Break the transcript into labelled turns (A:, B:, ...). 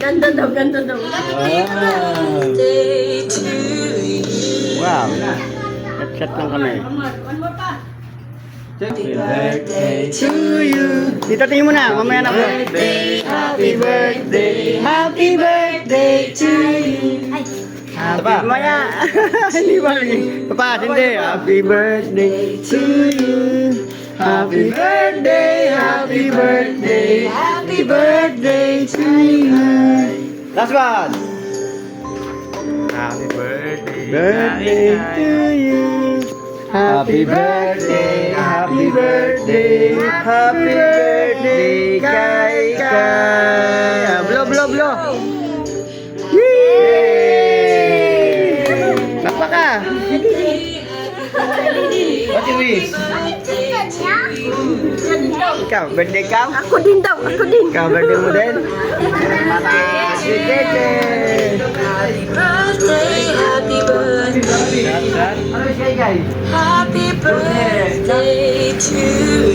A: Ganda daw, ganda daw.
B: Wow. Chat-chat lang kami.
A: One more pa.
B: Happy birthday to you. Dito tingin mo na, mamaya na po. Happy birthday, happy birthday to you. Happy mamaya. Hindi ba? Papa, hindi. Happy birthday to you. Happy birthday, happy birthday, happy birthday to you. Last one.
C: Happy birthday
B: Birthday to you. Happy birthday, happy birthday, happy birthday, kay kay. Blow, blow, blow. Yay! Takpa ka. What you wish? Ikaw, birthday ka?
A: Ako din daw, ako din.
B: Ikaw, birthday mo din? Happy birthday!
D: Happy birthday,
B: Ano siya, guys?
D: happy birthday to